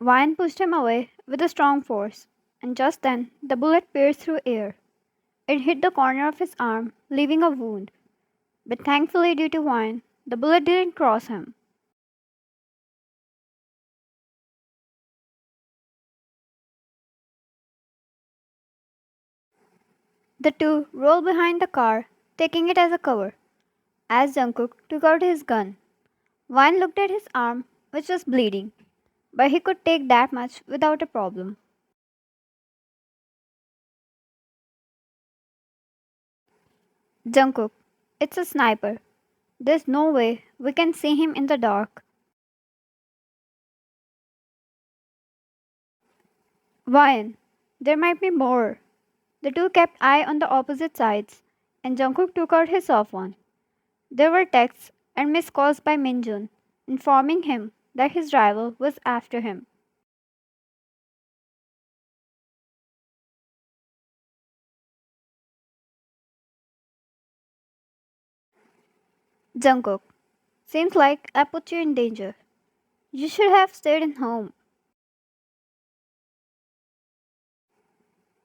Wyan pushed him away with a strong force, and just then the bullet pierced through air. It hit the corner of his arm, leaving a wound, but thankfully, due to Wyan, the bullet didn't cross him. The two rolled behind the car, taking it as a cover, as Jungkook took out his gun. Wyan looked at his arm, which was bleeding, but he could take that much without a problem. Jungkook, it's a sniper. There's no way we can see him in the dark. Wyan, there might be more. The two kept eye on the opposite sides, and Jungkook took out his cell phone. There were texts and missed calls by Minjun, informing him that his rival was after him. Jungkook, seems like I put you in danger. You should have stayed in home.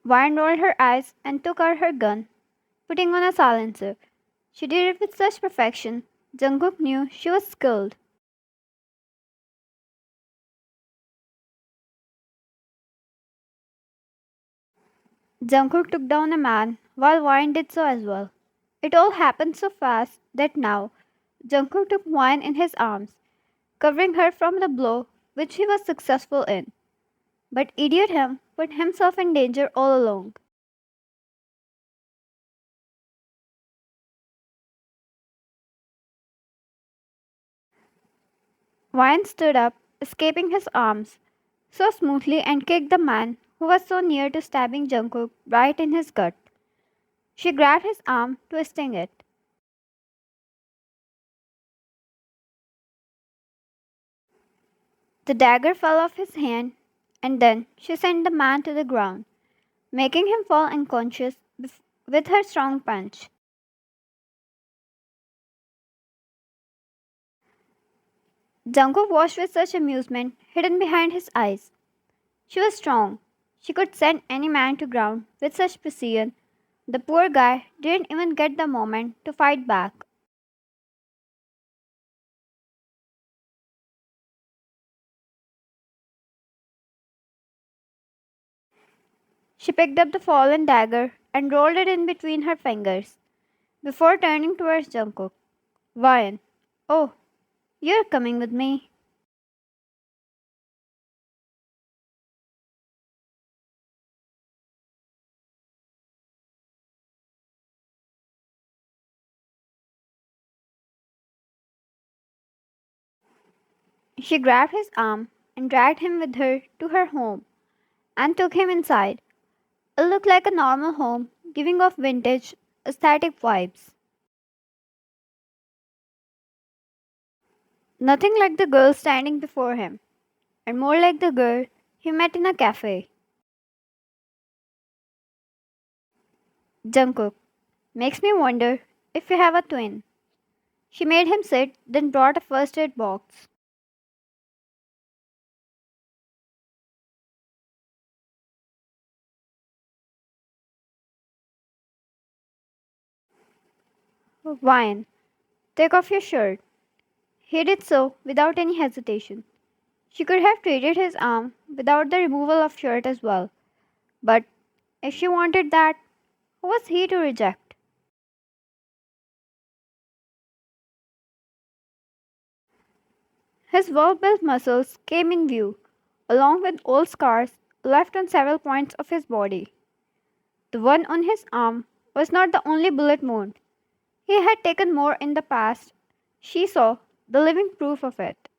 Vine rolled her eyes and took out her gun, putting on a silencer. She did it with such perfection, Jungkook knew she was skilled. Jungkook took down a man while Vine did so as well. It all happened so fast that now Jungkook took Vine in his arms, covering her from the blow which he was successful in. But idiot him put himself in danger all along. Vine stood up, escaping his arms so smoothly and kicked the man who was so near to stabbing Jungkook right in his gut. She grabbed his arm, twisting it. The dagger fell off his hand, and then she sent the man to the ground, making him fall unconscious with her strong punch. Jungkook watched with such amusement hidden behind his eyes. She was strong. She could send any man to ground with such precision. The poor guy didn't even get the moment to fight back. She picked up the fallen dagger and rolled it in between her fingers before turning towards Jungkook. Ryan, oh, you're coming with me. She grabbed his arm and dragged him with her to her home and took him inside. It looked like a normal home, giving off vintage, aesthetic vibes. Nothing like the girl standing before him, and more like the girl he met in a cafe. Jungkook, makes me wonder if you have a twin. She made him sit, then brought a first aid box. Wine, take off your shirt. He did so without any hesitation. She could have treated his arm without the removal of shirt as well, but if she wanted that, who was he to reject? His well built muscles came in view, along with old scars left on several points of his body. The one on his arm was not the only bullet wound. He had taken more in the past. She saw the living proof of it.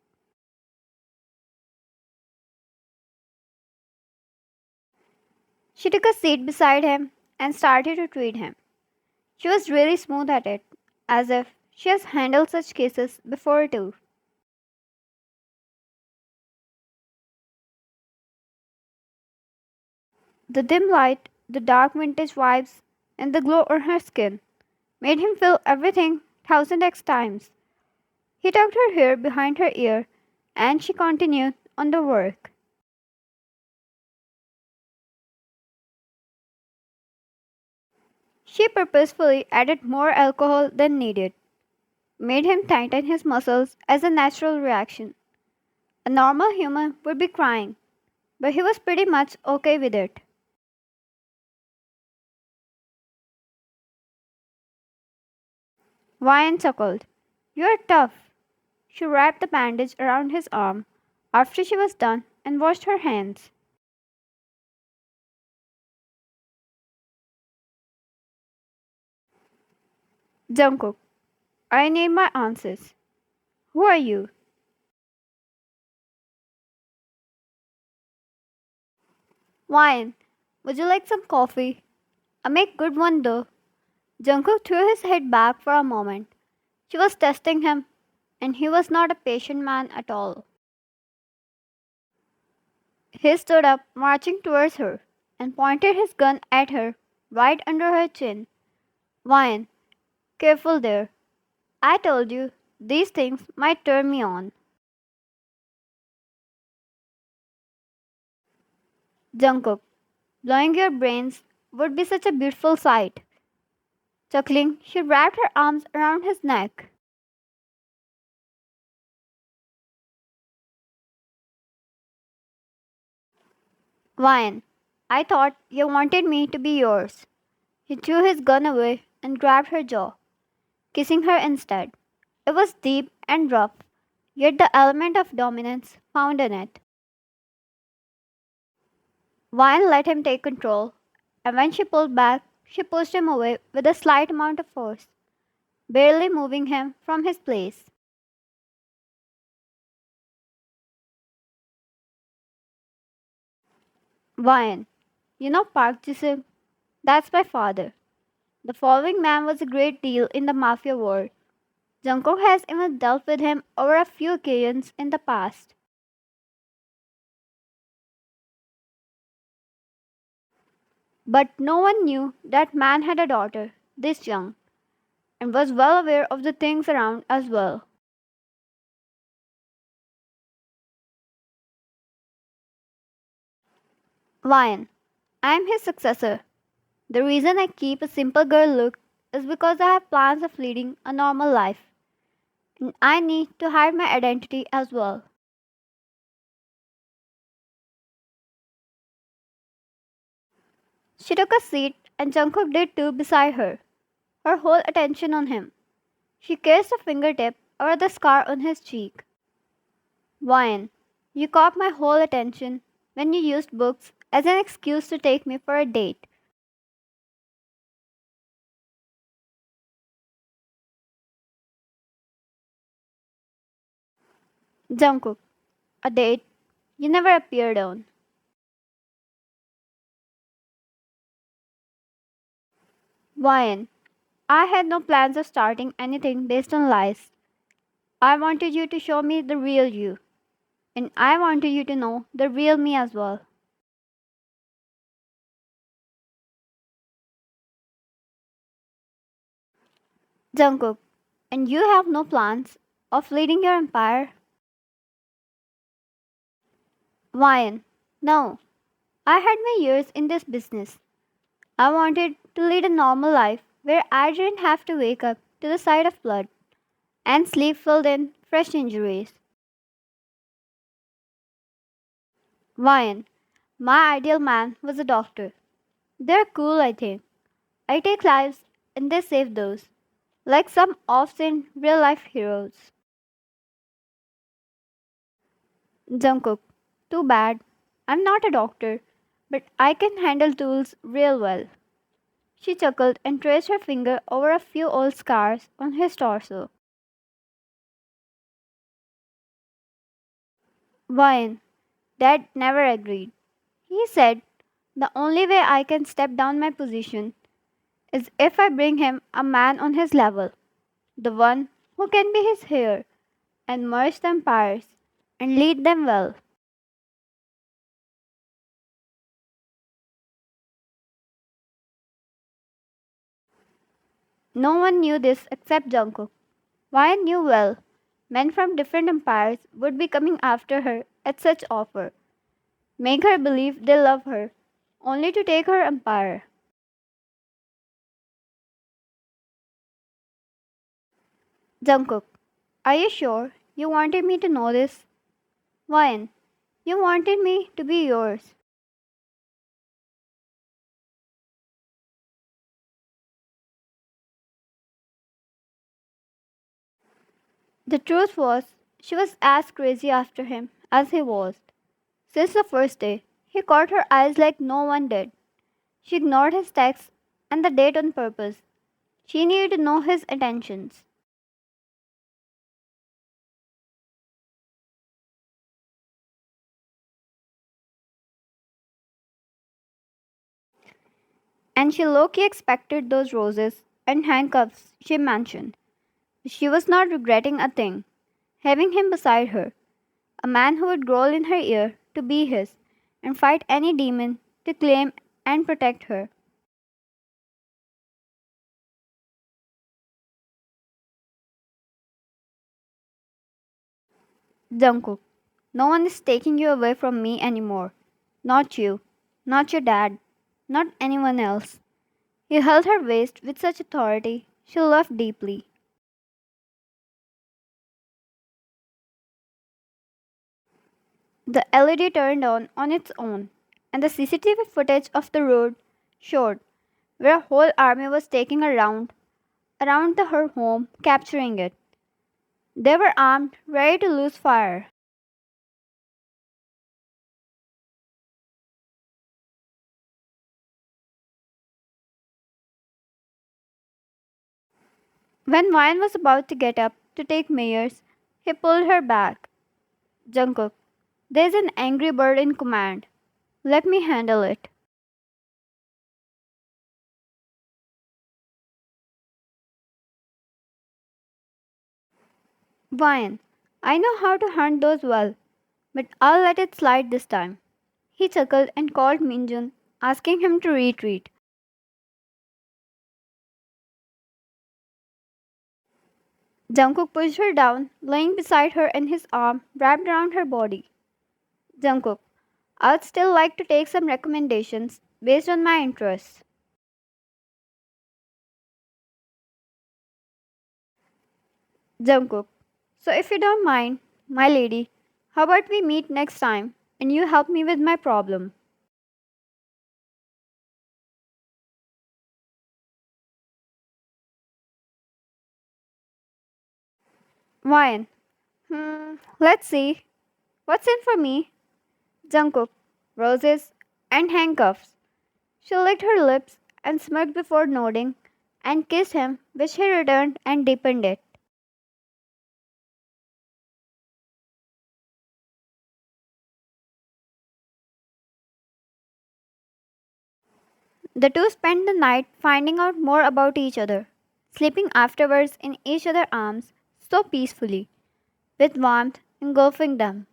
She took a seat beside him and started to treat him. She was really smooth at it, as if she has handled such cases before too. The dim light, the dark vintage vibes, and the glow on her skin made him feel everything thousand X times. He tucked her hair behind her ear and she continued on the work. She purposefully added more alcohol than needed, made him tighten his muscles as a natural reaction. A normal human would be crying, but he was pretty much okay with it. Ryan chuckled. You're tough. She wrapped the bandage around his arm after she was done and washed her hands. Jungkook, I need my answers. Who are you? Wine. Would you like some coffee? I make good one though. Jungkook threw his head back for a moment. She was testing him, and he was not a patient man at all. He stood up, marching towards her, and pointed his gun at her, right under her chin. Wine, careful there. I told you, these things might turn me on. Jungkook, blowing your brains would be such a beautiful sight. Chuckling, she wrapped her arms around his neck. Wine, I thought you wanted me to be yours. He threw his gun away and grabbed her jaw, kissing her instead. It was deep and rough, yet the element of dominance found in it. Wine let him take control, and when she pulled back, she pushed him away with a slight amount of force, barely moving him from his place. Wine, you know Park Jisoo? That's my father. The following man was a great deal in the Mafia world. Jungkook has even dealt with him over a few occasions in the past. But no one knew that man had a daughter this young and was well aware of the things around as well. Lion, I am his successor. The reason I keep a simple girl look is because I have plans of leading a normal life, and I need to hide my identity as well. She took a seat, and Jungkook did too beside her, her whole attention on him. She kissed a fingertip over the scar on his cheek. Lion, you caught my whole attention when you used books as an excuse to take me for a date. Jungkook, a date you never appeared on. Ryan, I had no plans of starting anything based on lies. I wanted you to show me the real you, and I wanted you to know the real me as well. Jungkook, and you have no plans of leading your empire? Ryan, no. I had my years in this business. I wanted to lead a normal life where I didn't have to wake up to the sight of blood and sleep filled in fresh injuries. Ryan, my ideal man was a doctor. They're cool, I think. I take lives and they save those, like some off-scene real-life heroes. Jungkook, too bad. I'm not a doctor, but I can handle tools real well. She chuckled and traced her finger over a few old scars on his torso. Ryan, Dad never agreed. He said, the only way I can step down my position is if I bring him a man on his level, the one who can be his heir and merge the empires and lead them well. No one knew this except Jungkook. Ryan knew well. Men from different empires would be coming after her at such offer, make her believe they love her, only to take her empire. Jungkook, are you sure you wanted me to know this? Why? You wanted me to be yours. The truth was, she was as crazy after him as he was. Since the first day, he caught her eyes like no one did. She ignored his texts and the date on purpose. She needed to know his intentions. And she low-key expected those roses and handcuffs she mentioned. She was not regretting a thing. Having him beside her, a man who would growl in her ear to be his and fight any demon to claim and protect her. Jungkook, no one is taking you away from me anymore. Not you, not your dad, not anyone else. He held her waist with such authority, she laughed deeply. The LED turned on its own, and the CCTV footage of the road showed where a whole army was taking a round around her home, capturing it. They were armed, ready to lose fire. When Vine was about to get up to take Mayors, he pulled her back. Jungkook, there's an angry bird in command. Let me handle it. Vine, I know how to hunt those well, but I'll let it slide this time. He chuckled and called Minjun, asking him to retreat. Jungkook pushed her down, laying beside her in his arm wrapped around her body. Jungkook, I'd still like to take some recommendations based on my interests. Jungkook, so if you don't mind, my lady, how about we meet next time and you help me with my problem? Ryan, let's see. What's in for me? Jungkook, roses, and handcuffs. She licked her lips and smirked before nodding and kissed him, which he returned and deepened it. The two spent the night finding out more about each other, sleeping afterwards in each other's arms so peacefully, with warmth engulfing them.